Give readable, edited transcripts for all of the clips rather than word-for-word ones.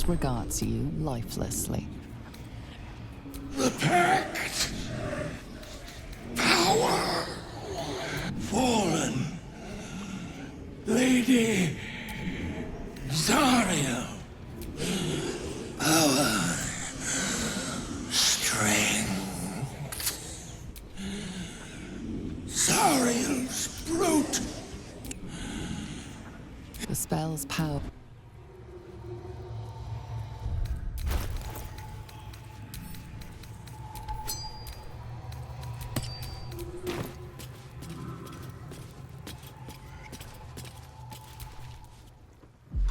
just regards you lifelessly. The Pact! Power! Fallen! Lady Zarya! Power! Strength! Zariel's brute! The spell's power.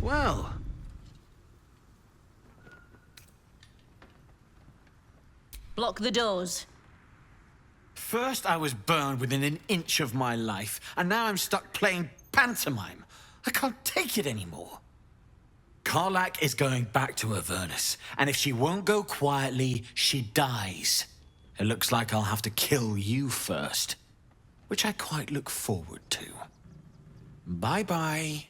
Well. Block the doors. First I was burned within an inch of my life, and now I'm stuck playing pantomime. I can't take it anymore. Karlach is going back to Avernus, and if she won't go quietly, she dies. It looks like I'll have to kill you first, which I quite look forward to. Bye-bye.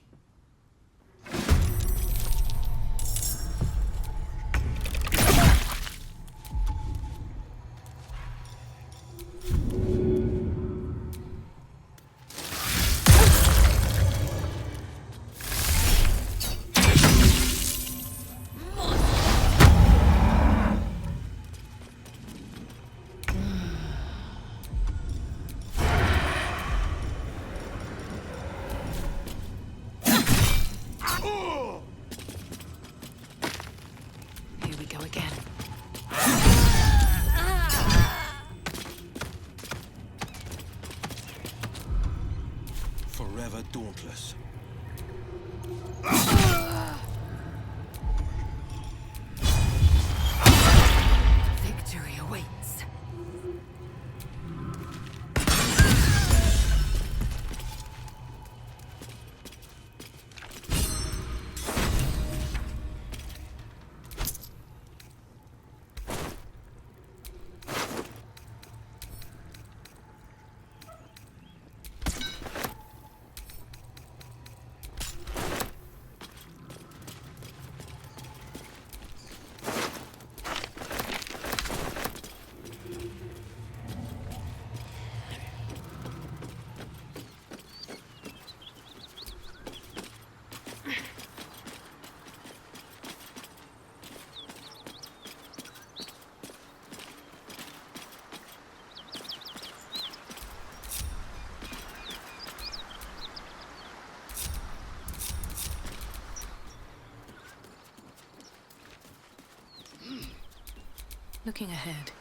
Here we go again. Forever dauntless. Victory awaits. Looking ahead.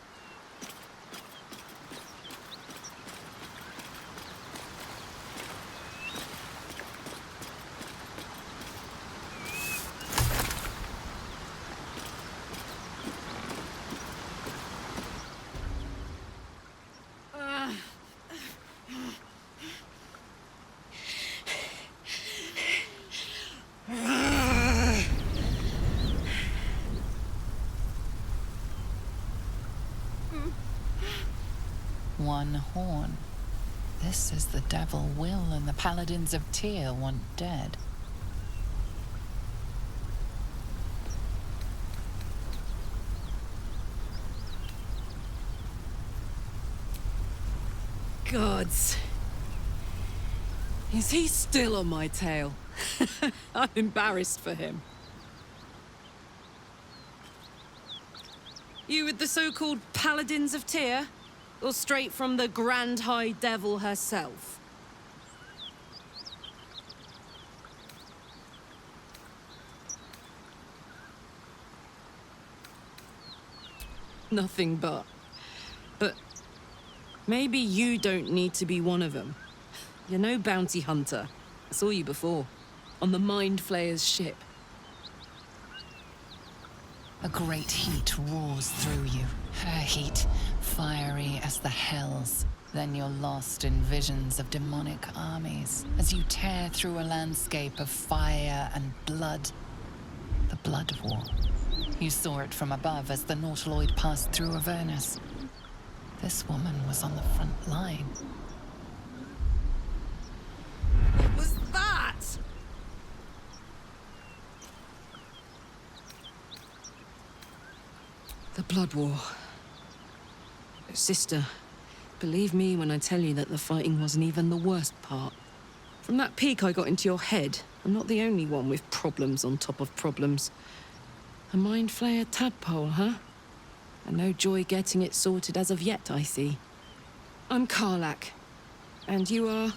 One horn. This is the devil Will and the paladins of Tyr want dead. Gods. Is he still on my tail? I'm embarrassed for him. You with the so-called paladins of Tyr? Or straight from the Grand High Devil herself? Nothing but. But maybe you don't need to be one of them. You're no bounty hunter. I saw you before, on the Mind Flayer's ship. A great heat roars through you. Her heat, fiery as the hells. Then you're lost in visions of demonic armies as you tear through a landscape of fire and blood. The Blood War. You saw it from above as the Nautiloid passed through Avernus. This woman was on the front line. What was that? Blood War. Sister, believe me when I tell you that the fighting wasn't even the worst part. From that peek I got into your head, I'm not the only one with problems on top of problems. A mind flayer tadpole, huh? And no joy getting it sorted as of yet, I see. I'm Karlach. And you are?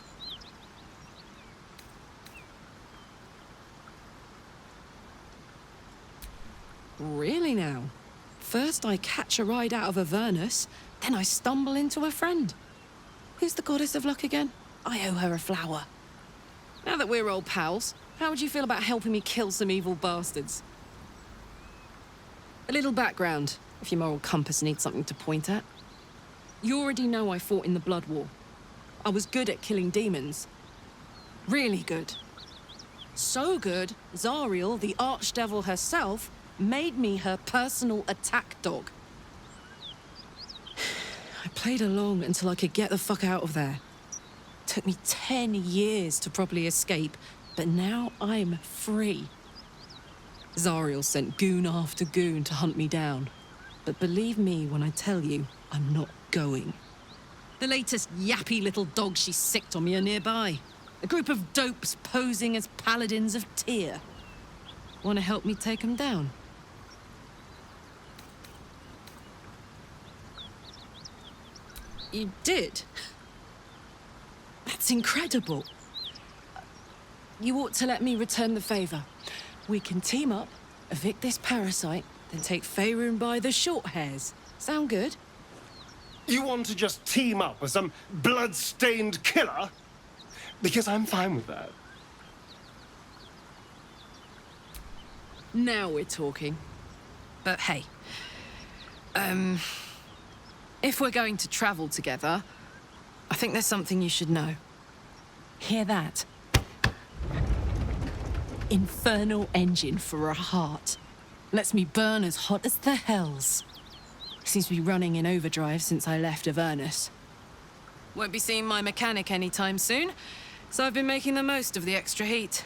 Really now? First I catch a ride out of Avernus, then I stumble into a friend. Who's the goddess of luck again? I owe her a flower. Now that we're old pals, how would you feel about helping me kill some evil bastards? A little background, if your moral compass needs something to point at. You already know I fought in the Blood War. I was good at killing demons. Really good. So good, Zariel, the archdevil herself, made me her personal attack dog. I played along until I could get the fuck out of there. Took me 10 years to properly escape, but now I'm free. Zariel sent goon after goon to hunt me down. But believe me when I tell you, I'm not going. The latest yappy little dogs she sicked on me are nearby. A group of dopes posing as paladins of Tyr. Want to help me take them down? You did? That's incredible. You ought to let me return the favor. We can team up, evict this parasite, then take Faerun by the short hairs. Sound good? You want to just team up with some blood-stained killer? Because I'm fine with that. Now we're talking. But hey, if we're going to travel together, I think there's something you should know. Hear that? Infernal engine for a heart. Lets me burn as hot as the hells. Seems to be running in overdrive since I left Avernus. Won't be seeing my mechanic anytime soon, so I've been making the most of the extra heat.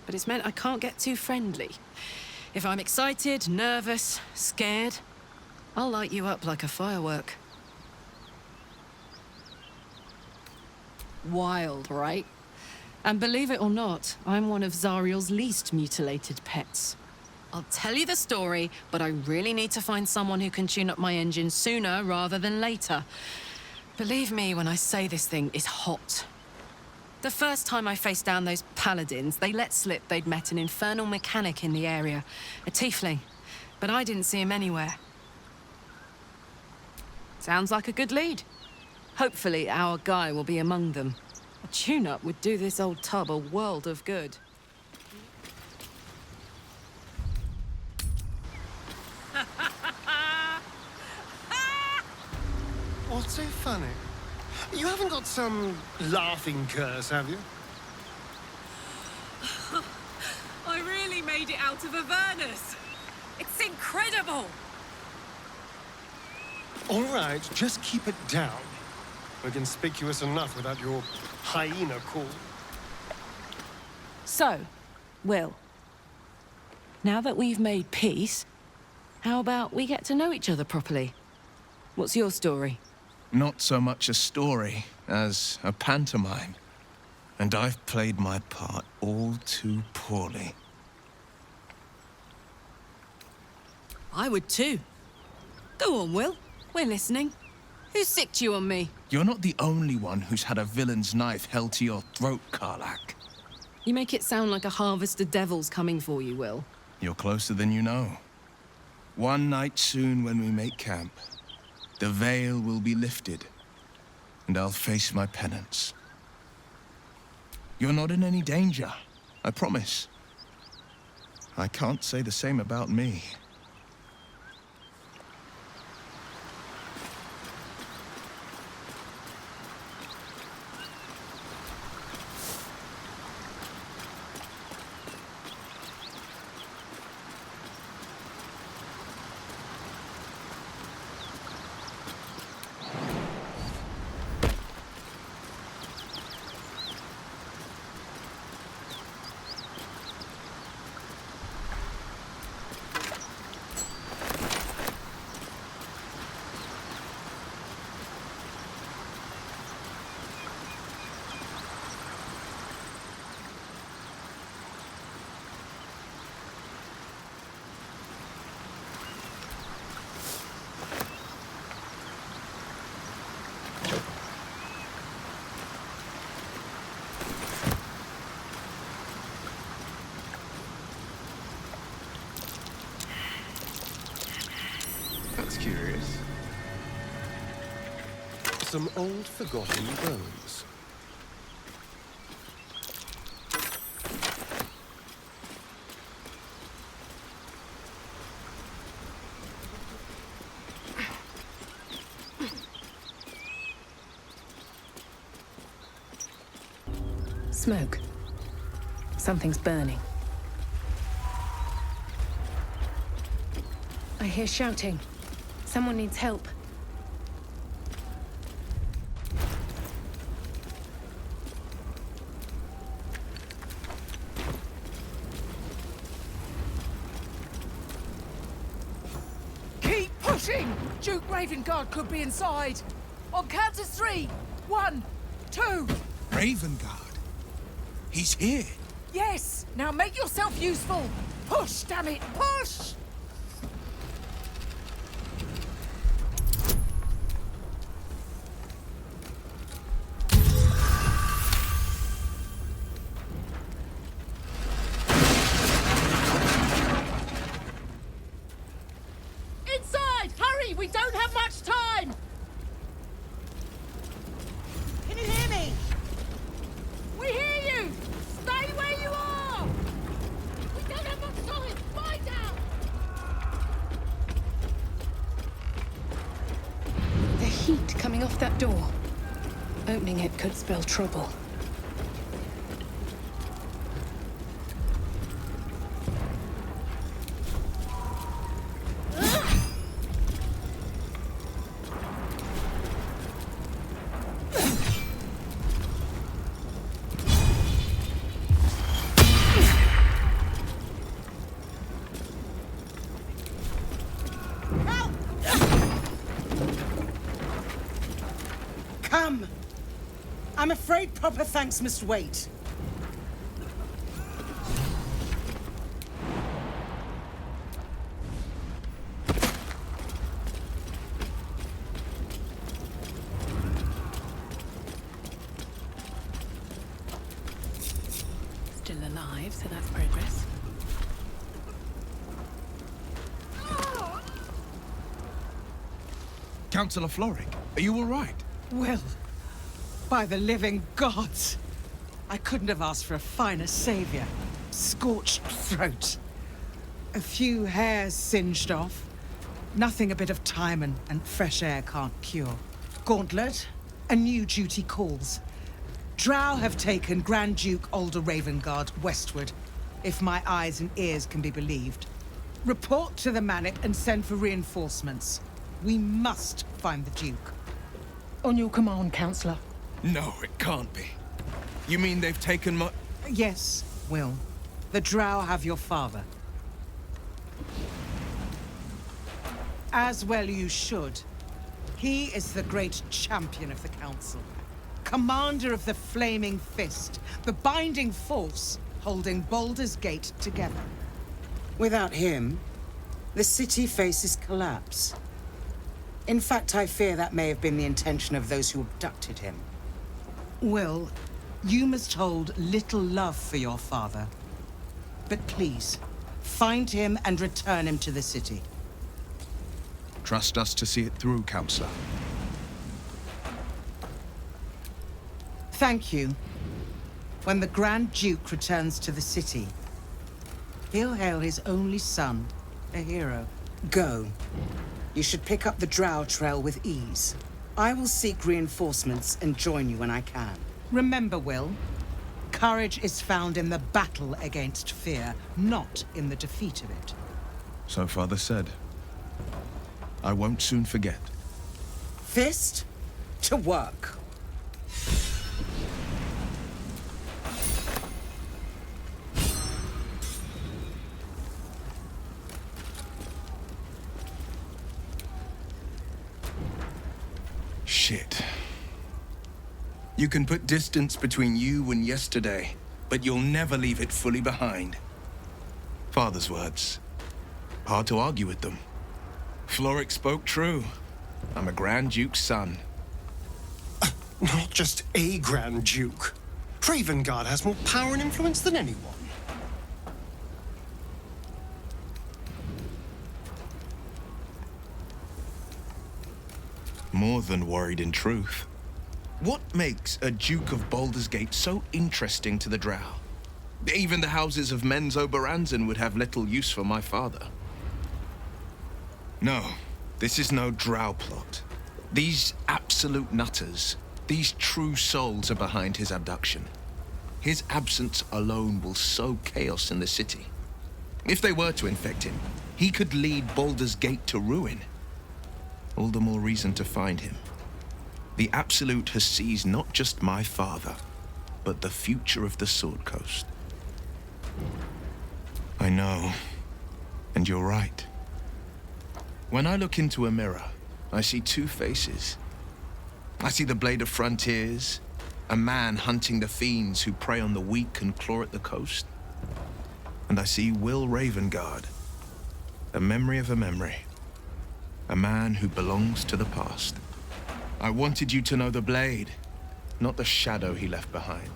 But it's meant I can't get too friendly. If I'm excited, nervous, scared, I'll light you up like a firework. Wild, right? And believe it or not, I'm one of Zariel's least mutilated pets. I'll tell you the story, but I really need to find someone who can tune up my engine sooner rather than later. Believe me when I say this thing is hot. The first time I faced down those paladins, they let slip they'd met an infernal mechanic in the area, a tiefling, but I didn't see him anywhere. Sounds like a good lead. Hopefully our guy will be among them. A tune-up would do this old tub a world of good. What's so funny? You haven't got some laughing curse, have you? I really made it out of Avernus. It's incredible. All right, just keep it down. We're conspicuous enough without your hyena call. So, Will, now that we've made peace, how about we get to know each other properly? What's your story? Not so much a story as a pantomime. And I've played my part all too poorly. I would too. Go on, Will. We're listening. Who sicked you on me? You're not the only one who's had a villain's knife held to your throat, Karlach. You make it sound like a harvest of devils coming for you, Will. You're closer than you know. One night soon when we make camp, the veil will be lifted, and I'll face my penance. You're not in any danger, I promise. I can't say the same about me. some old forgotten bones. Smoke. Something's burning. I hear shouting. Someone needs help. Keep pushing! Duke Ravengard could be inside. On count to 3. 1, 2. Ravengard? He's here. Yes! Now make yourself useful! Push, damn it! Push! Inside! Hurry! We don't have much time! Can you hear me? We hear you! Stay where you are! We don't have much time! Find out! The heat coming off that door. Opening it could spell trouble. Come! I'm afraid proper thanks must wait. Still alive, so that's progress. Councillor Floric, are you all right? Well, by the living gods, I couldn't have asked for a finer savior. Scorched throat. A few hairs singed off. Nothing a bit of time and fresh air can't cure. Gauntlet, a new duty calls. Drow have taken Grand Duke Alder Ravengard westward, if my eyes and ears can be believed. Report to the Manor and send for reinforcements. We must find the Duke. On your command, Councillor. No, it can't be. You mean they've taken my... Yes, Will. The Drow have your father. As well you should. He is the great champion of the Council. Commander of the Flaming Fist, the binding force holding Baldur's Gate together. Without him, the city faces collapse. In fact, I fear that may have been the intention of those who abducted him. Will, you must hold little love for your father. But please, find him and return him to the city. Trust us to see it through, Councillor. Thank you. When the Grand Duke returns to the city, he'll hail his only son, a hero. Go. You should pick up the Drow trail with ease. I will seek reinforcements and join you when I can. Remember, Will, courage is found in the battle against fear, not in the defeat of it. So Father said. I won't soon forget. Fist, to work. Shit. You can put distance between you and yesterday, but you'll never leave it fully behind. Father's words. Hard to argue with them. Floric spoke true. I'm a Grand Duke's son. Not just a Grand Duke. Ravengard has more power and influence than anyone. More than worried, in truth. What makes a Duke of Baldur's Gate so interesting to the Drow? Even the houses of Men's Oberanzen would have little use for my father. No, this is no Drow plot. These absolute nutters, these true souls are behind his abduction. His absence alone will sow chaos in the city. If they were to infect him, he could lead Baldur's Gate to ruin. All the more reason to find him. The Absolute has seized not just my father, but the future of the Sword Coast. I know, and you're right. When I look into a mirror, I see two faces. I see the Blade of Frontiers, a man hunting the fiends who prey on the weak and claw at the coast. And I see Will Ravengard, a memory of a memory, a man who belongs to the past. I wanted you to know the Blade, not the shadow he left behind.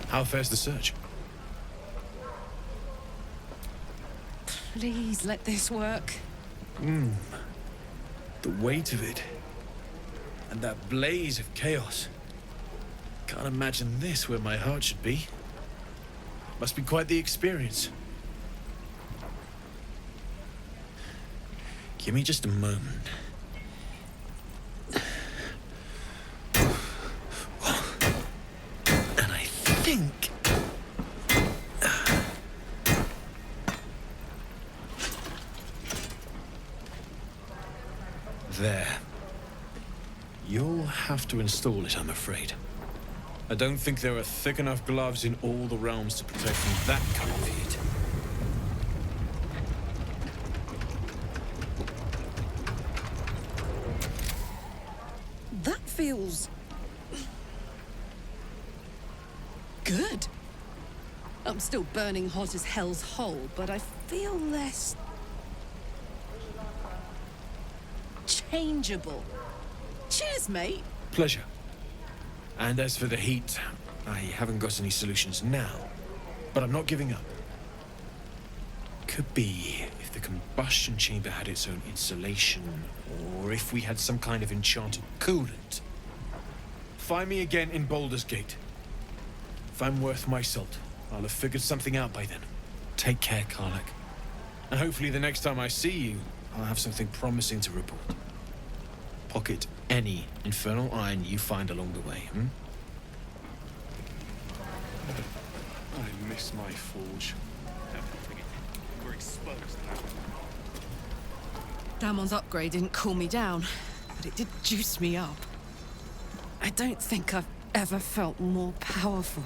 How fares the search? Please let this work. The weight of it. And that blaze of chaos. Can't imagine this where my heart should be. Must be quite the experience. Give me just a moment. And I think... There. You'll have to install it, I'm afraid. I don't think there are thick enough gloves in all the realms to protect from that kind of heat. That feels... good. I'm still burning hot as hell's hole, but I feel less... changeable. Cheers, mate. Pleasure. And as for the heat, I haven't got any solutions now, but I'm not giving up. Could be if the combustion chamber had its own insulation, or if we had some kind of enchanted coolant. Find me again in Baldur's Gate. If I'm worth my salt, I'll have figured something out by then. Take care, Karlach. And hopefully the next time I see you, I'll have something promising to report. Pocket any infernal iron you find along the way, I miss my forge. We're exposed now. Damon's upgrade didn't cool me down, but it did juice me up. I don't think I've ever felt more powerful.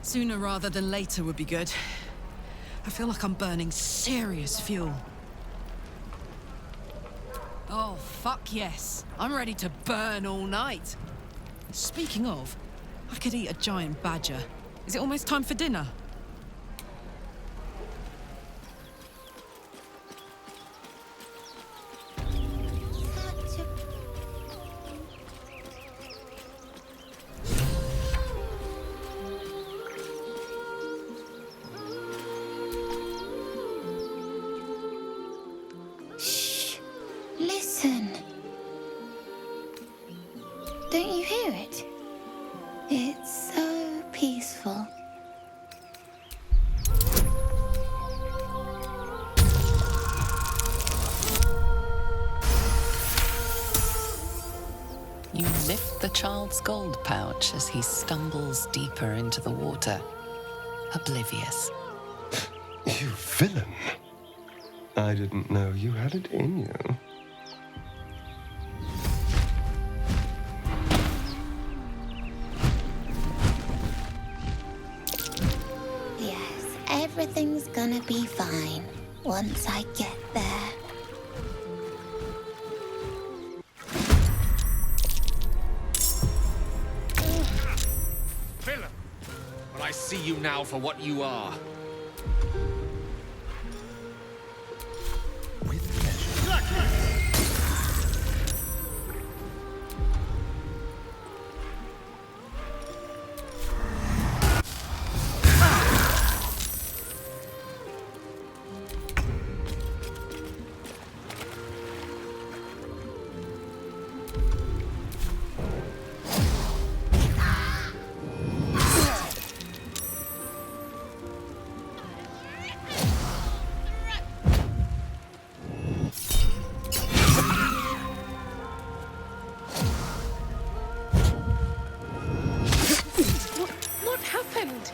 Sooner rather than later would be good. I feel like I'm burning serious fuel. Oh, fuck yes. I'm ready to burn all night. Speaking of, I could eat a giant badger. Is it almost time for dinner? Listen. Don't you hear it? child's gold pouch as he stumbles deeper into the water, oblivious. You villain. I didn't know you had it in you. Yes, everything's gonna be fine once I get there. Villain! But I see you now for what you are. What happened?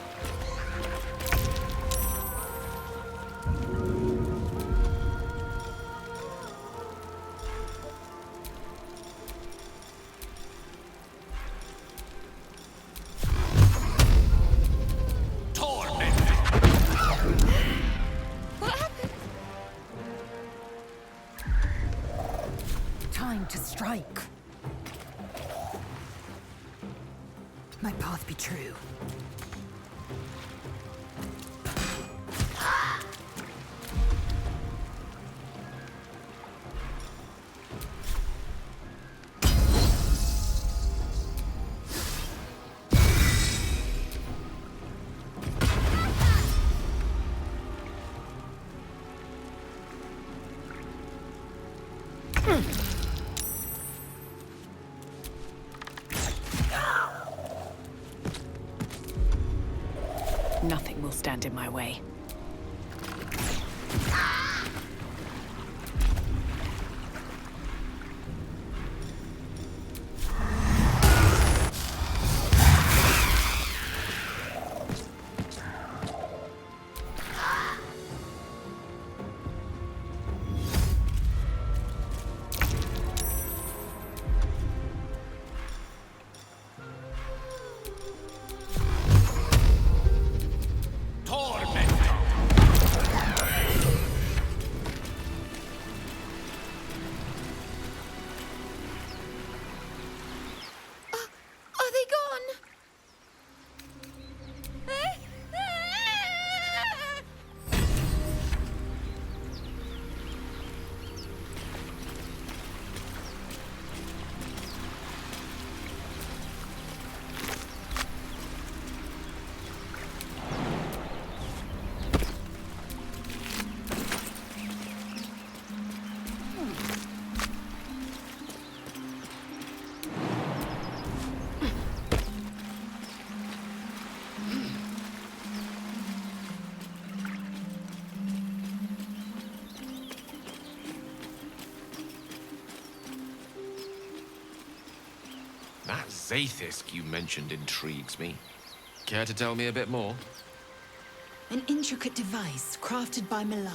What happened? Time to strike. My path be true. Nothing will stand in my way. Are they gone? That Zaithisk you mentioned intrigues me. Care to tell me a bit more? An intricate device crafted by Malar,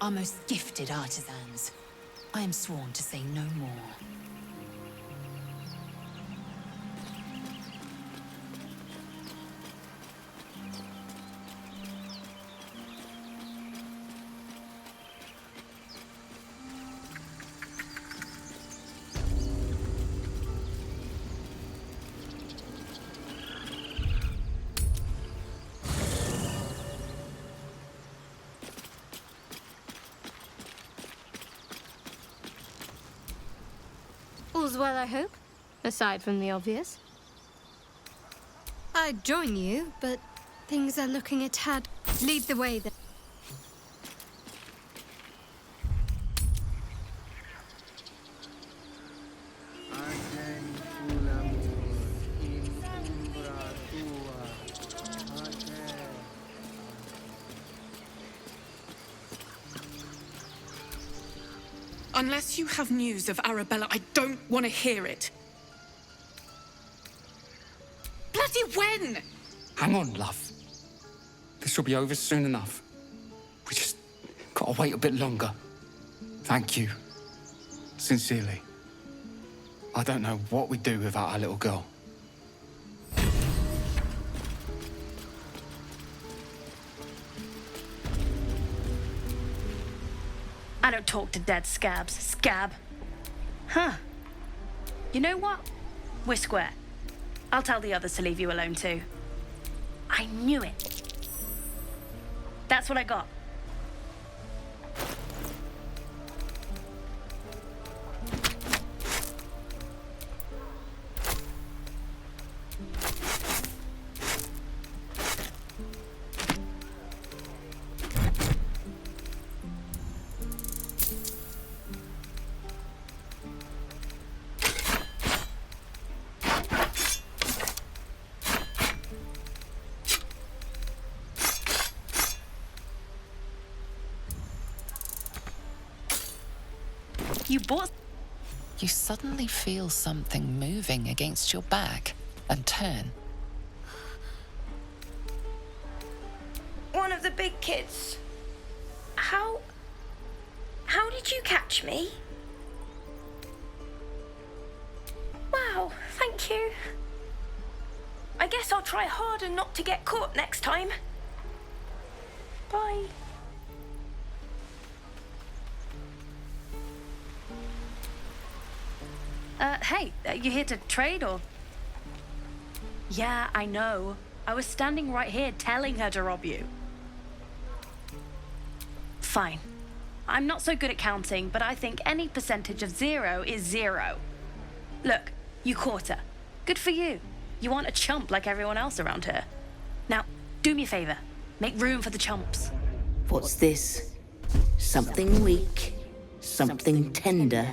our most gifted artisans. I am sworn to say no more. All's well, I hope, aside from the obvious. I'd join you, but things are looking a tad... Lead the way then. Unless you have news of Arabella, I don't want to hear it. When? Hang on, love. This will be over soon enough. We just gotta wait a bit longer. Thank you. Sincerely. I don't know what we'd do without our little girl. I don't talk to dead scabs. Scab. Huh. You know what? We're square. I'll tell the others to leave you alone too. I knew it. That's what I got. You bought... You suddenly feel something moving against your back and turn. One of the big kids. How did you catch me? Wow, thank you. I guess I'll try harder not to get caught next time. Bye. Hey, you here to trade or? Yeah, I know. I was standing right here telling her to rob you. Fine. I'm not so good at counting, but I think any percentage of 0 is 0. Look, you caught her. Good for you. You aren't a chump like everyone else around here. Now, do me a favor. Make room for the chumps. What's this? Something weak, something tender.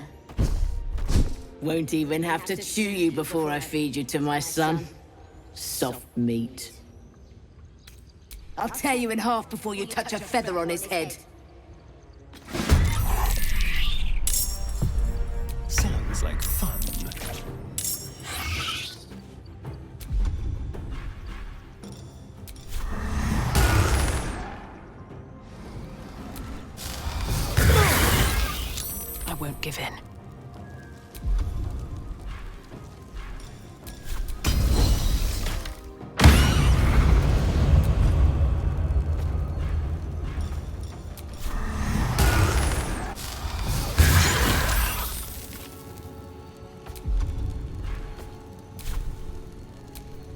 Won't even have to chew you before I feed you to my son. Soft meat. I'll tear you in half before you touch a feather on his head. Sounds like fun. I won't give in.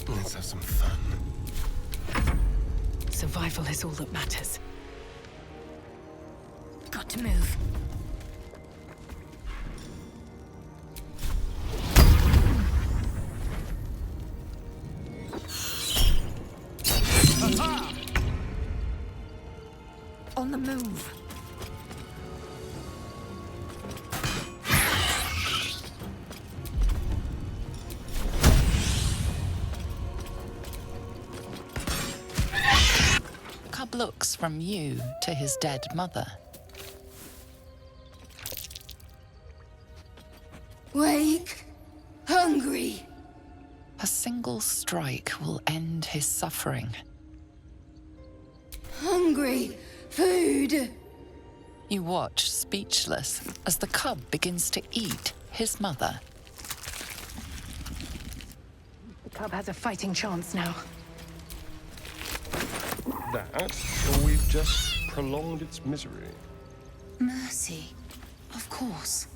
Let's have some fun. Survival is all that matters. Got to move. On the move. Cub looks from you to his dead mother. Wake. Hungry. A single strike will end his suffering. Hungry. Food. You watch, speechless, as the cub begins to eat his mother. The cub has a fighting chance now. That, or we've just prolonged its misery. Mercy. Of course.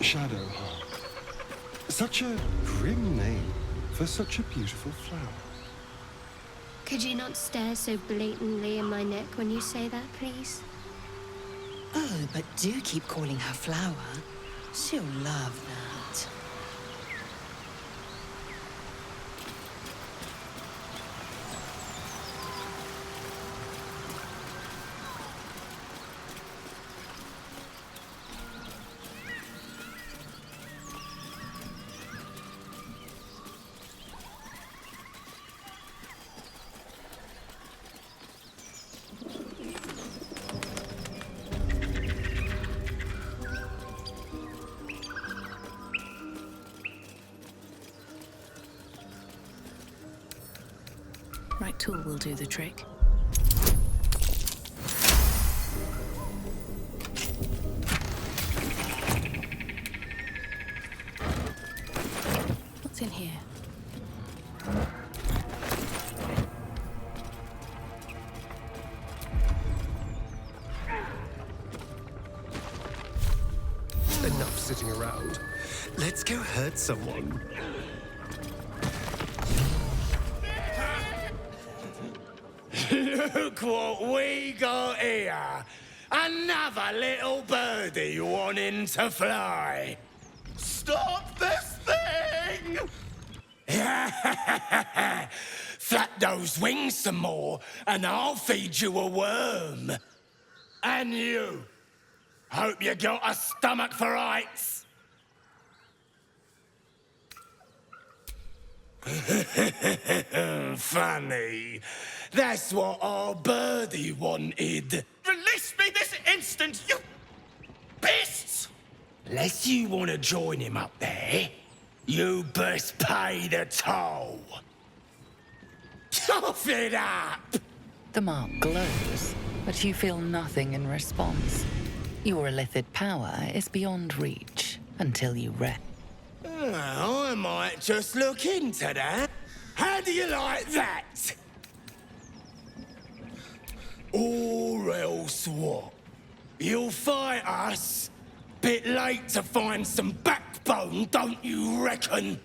Shadow Heart. Such a grim name for such a beautiful flower. Could you not stare so blatantly in my neck when you say that, please? Oh, but do keep calling her Flower. She'll love that. Right tool will do the trick. What's in here? Enough sitting around. Let's go hurt someone. Look what we got here. Another little birdie wanting to fly. Stop this thing! Flap those wings some more, and I'll feed you a worm. And you. Hope you got a stomach for heights. Funny. That's what our birdie wanted. Release me this instant, you beasts! Unless you want to join him up there, you best pay the toll. Cough it up! The mark glows, but you feel nothing in response. Your illithid power is beyond reach until you rest. Oh, I might just look into that. How do you like that? Or else what? You'll fight us? Bit late to find some backbone, don't you reckon?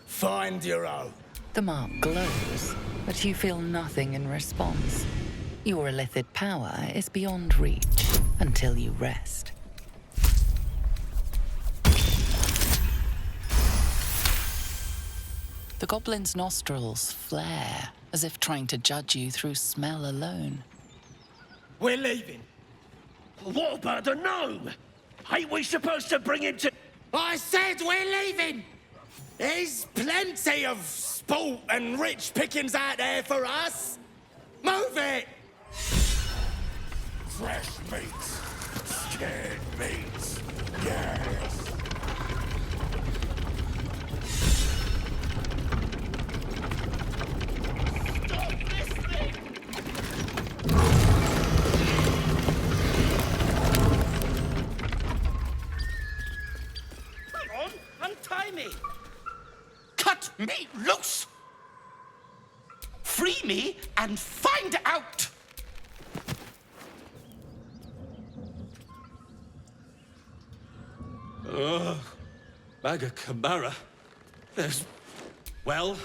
Find your own. The mark glows, but you feel nothing in response. Your illithid power is beyond reach until you rest. The goblin's nostrils flare, as if trying to judge you through smell alone. We're leaving. What about the gnome? Ain't we supposed to bring him to... I said we're leaving! There's plenty of sport and rich pickings out there for us. Move it! Fresh meats. Scared meats. Yes. Untie me! Cut me loose! Free me and find out! Maga Kamara. Well,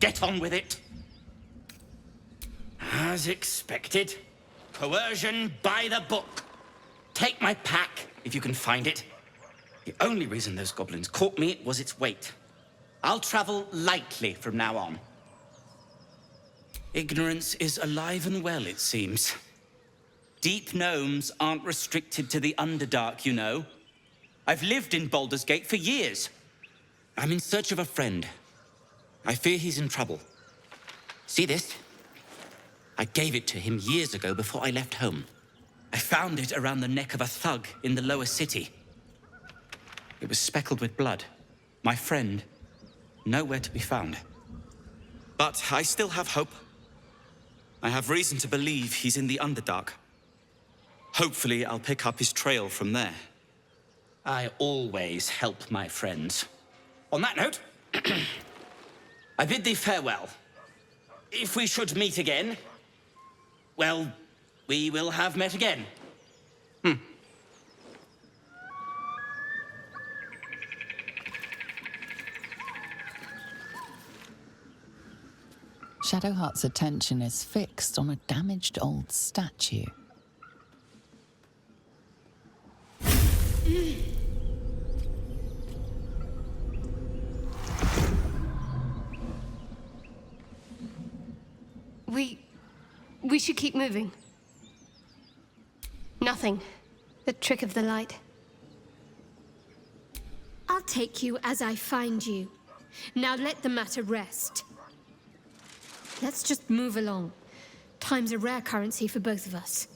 get on with it. As expected, coercion by the book. Take my pack, if you can find it. The only reason those goblins caught me was its weight. I'll travel lightly from now on. Ignorance is alive and well, it seems. Deep gnomes aren't restricted to the Underdark, you know. I've lived in Baldur's Gate for years. I'm in search of a friend. I fear he's in trouble. See this? I gave it to him years ago before I left home. I found it around the neck of a thug in the lower city. It was speckled with blood. My friend, nowhere to be found. But I still have hope. I have reason to believe he's in the Underdark. Hopefully, I'll pick up his trail from there. I always help my friends. On that note, I bid thee farewell. If we should meet again, well, we will have met again. Shadowheart's attention is fixed on a damaged old statue. We should keep moving. Nothing. The trick of the light. I'll take you as I find you. Now let the matter rest. Let's just move along. Time's a rare currency for both of us.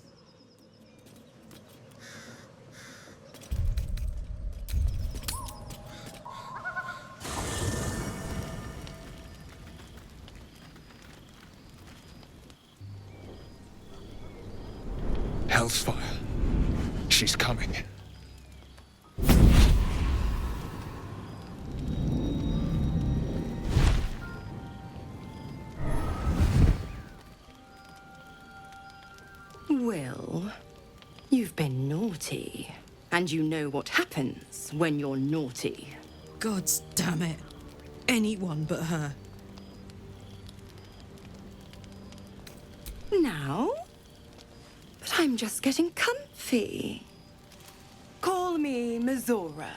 Hellsfire. She's coming. Will, you've been naughty. And you know what happens when you're naughty. God damn it. Anyone but her. Now? But I'm just getting comfy. Call me Mizora.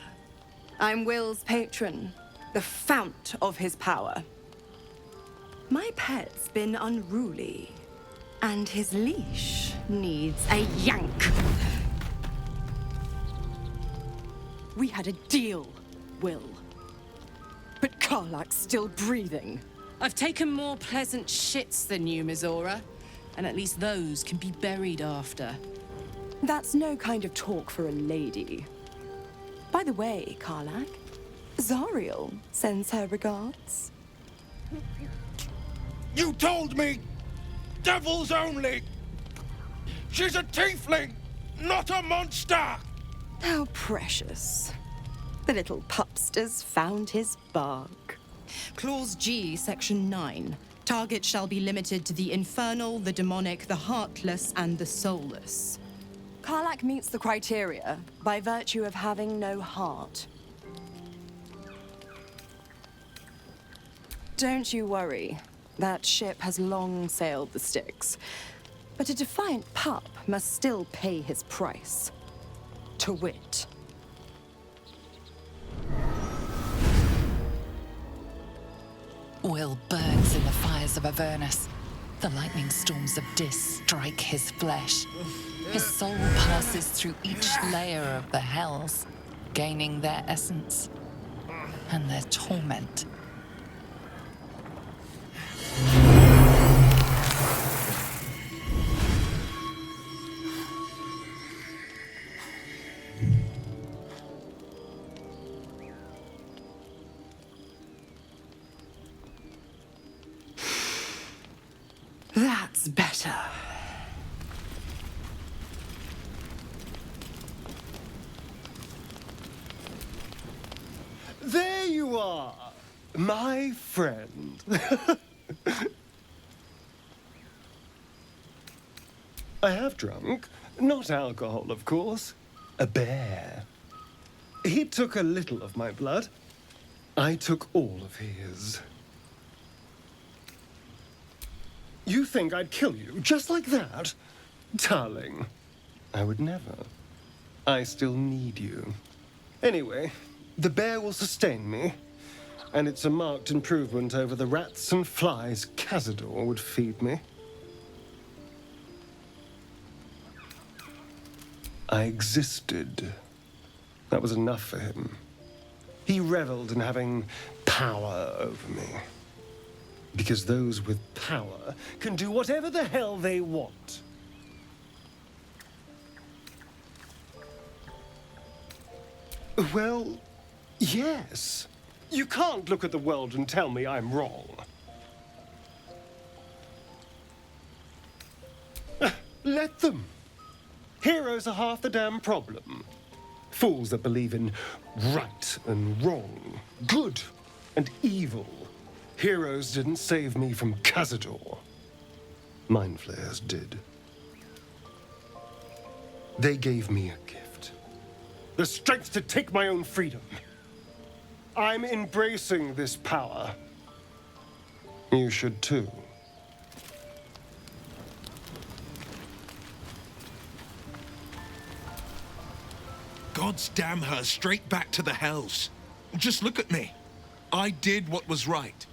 I'm Will's patron, the fount of his power. My pet's been unruly, and his leash needs a yank. We had a deal, Will. But Karlak's still breathing. I've taken more pleasant shits than you, Mizora. And at least those can be buried after. That's no kind of talk for a lady. By the way, Karlak, Zariel sends her regards. You told me! Devils only! She's a tiefling, not a monster! How precious. The little pupster's found his bark. Clause G, Section 9. Target shall be limited to the infernal, the demonic, the heartless, and the soulless. Karlak meets the criteria by virtue of having no heart. Don't you worry. That ship has long sailed the Styx. But a defiant pup must still pay his price. To wit. Will burns in the fires of Avernus. The lightning storms of Dis strike his flesh. His soul passes through each layer of the hells, gaining their essence and their torment. That's better. There you are, my friend. I have drunk, not alcohol, of course, a bear. He took a little of my blood. I took all of his. You think I'd kill you just like that? Darling, I would never. I still need you. Anyway, the bear will sustain me, and it's a marked improvement over the rats and flies Cazador would feed me. I existed. That was enough for him. He reveled in having power over me. Because those with power can do whatever the hell they want. Well, yes. You can't look at the world and tell me I'm wrong. Let them. Heroes are half the damn problem. Fools that believe in right and wrong, good and evil. Heroes didn't save me from Cazador. Mind Flayers did. They gave me a gift. The strength to take my own freedom. I'm embracing this power. You should too. gods damn her straight back to the hells. Just look at me. I did what was right,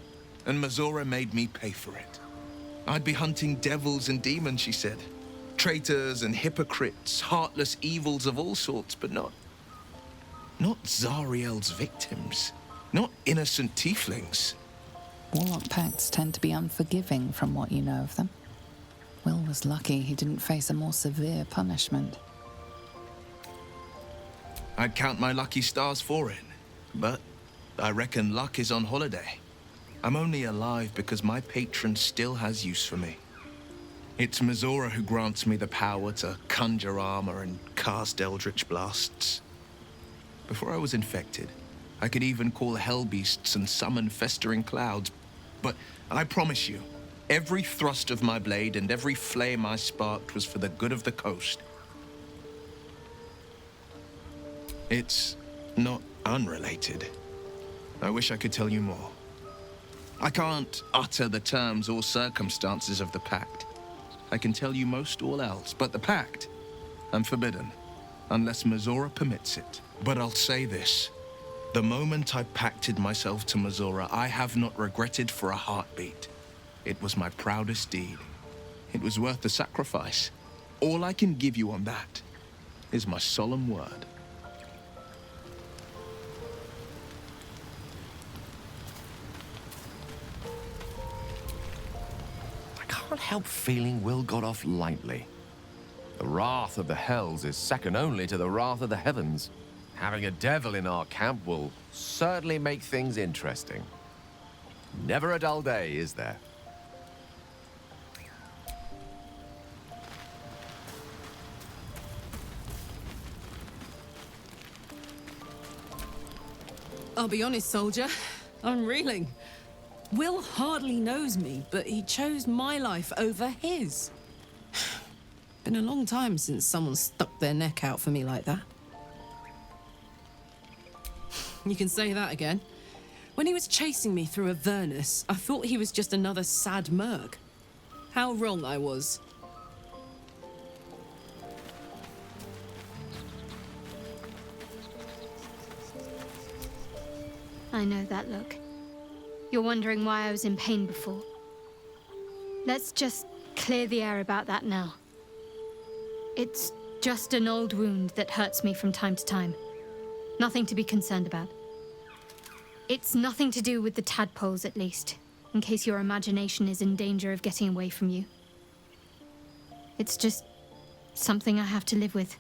and Mizora made me pay for it. I'd be hunting devils and demons, she said. Traitors and hypocrites, heartless evils of all sorts, but not Zariel's victims. Not innocent tieflings. Warlock pacts tend to be unforgiving from what you know of them. Will was lucky he didn't face a more severe punishment. I'd count my lucky stars for it, but I reckon luck is on holiday. I'm only alive because my patron still has use for me. It's Mizora who grants me the power to conjure armor and cast eldritch blasts. Before I was infected, I could even call hell beasts and summon festering clouds. But I promise you, every thrust of my blade and every flame I sparked was for the good of the coast. It's not unrelated. I wish I could tell you more. I can't utter the terms or circumstances of the pact. I can tell you most all else, but the pact, I'm forbidden, unless Mizora permits it. But I'll say this. The moment I pacted myself to Mizora, I have not regretted for a heartbeat. It was my proudest deed. It was worth the sacrifice. All I can give you on that is my solemn word. I can't help feeling Will got off lightly. The wrath of the hells is second only to the wrath of the heavens. Having a devil in our camp will certainly make things interesting. Never a dull day, is there? I'll be honest, soldier. I'm reeling. Will hardly knows me, but he chose my life over his. Been a long time since someone stuck their neck out for me like that. You can say that again. When he was chasing me through Avernus, I thought he was just another sad merc. How wrong I was. I know that look. You're wondering why I was in pain before. Let's just clear the air about that now. It's just an old wound that hurts me from time to time. Nothing to be concerned about. It's nothing to do with the tadpoles, at least, in case your imagination is in danger of getting away from you. It's just something I have to live with.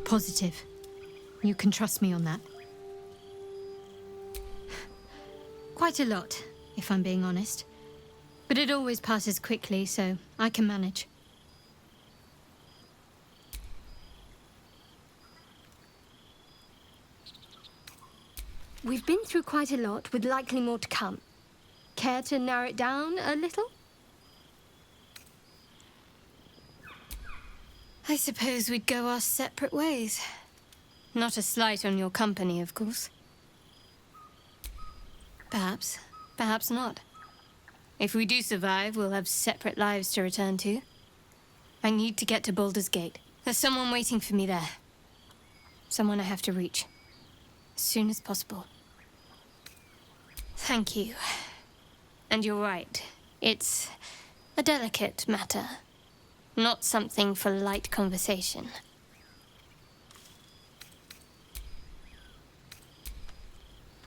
Positive. You can trust me on that. Quite a lot, if I'm being honest. But it always passes quickly, so I can manage. We've been through quite a lot, with likely more to come. Care to narrow it down a little? I suppose we'd go our separate ways. Not a slight on your company, of course. Perhaps. Perhaps not. If we do survive, we'll have separate lives to return to. I need to get to Baldur's Gate. There's someone waiting for me there. Someone I have to reach. As soon as possible. Thank you. And you're right. It's a delicate matter. Not something for light conversation.